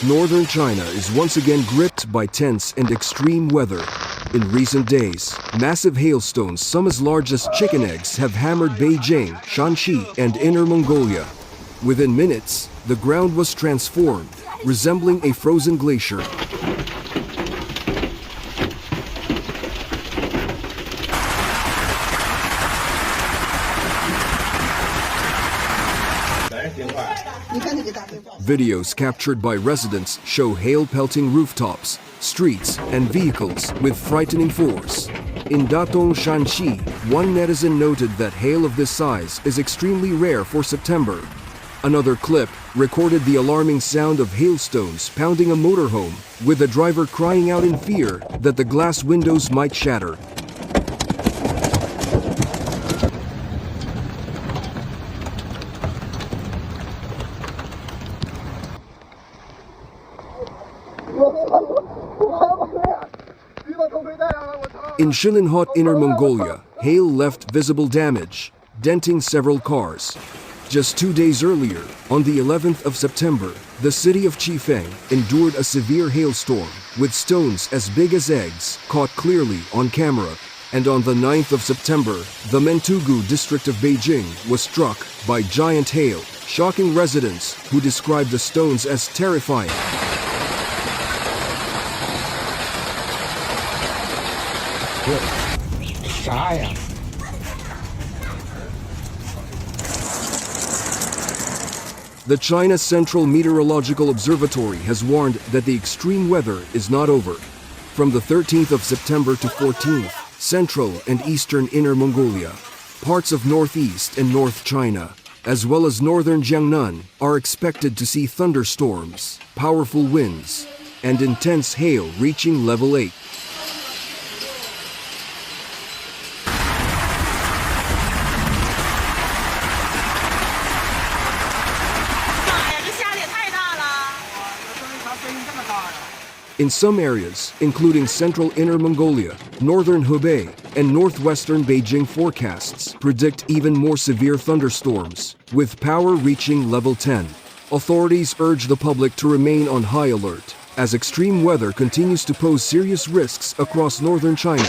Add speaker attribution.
Speaker 1: Northern China is once again gripped by tense and extreme weather. In recent days, massive hailstones, some as large as chicken eggs, have hammered Beijing, Shanxi, and Inner Mongolia. Within minutes, the ground was transformed, resembling a frozen glacier. Videos captured by residents show hail pelting rooftops, streets, and vehicles with frightening force. In Datong, Shanxi, one netizen noted that hail of this size is extremely rare for September. Another clip recorded the alarming sound of hailstones pounding a motorhome, with the driver crying out in fear that the glass windows might shatter. In Xilinhot, Inner Mongolia, hail left visible damage, denting several cars. Just 2 days earlier, on the 11th of September, the city of Chifeng endured a severe hailstorm, with stones as big as eggs caught clearly on camera. And on the 9th of September, the Mentugu district of Beijing was struck by giant hail, shocking residents who described the stones as terrifying. The China Central Meteorological Observatory has warned that the extreme weather is not over. From the 13th of September to 14th, central and eastern Inner Mongolia, parts of northeast and north China, as well as northern Jiangnan, are expected to see thunderstorms, powerful winds, and intense hail reaching level 8. In some areas, including central Inner Mongolia, northern Hubei, and northwestern Beijing, forecasts predict even more severe thunderstorms, with power reaching level 10. Authorities urge the public to remain on high alert, as extreme weather continues to pose serious risks across northern China.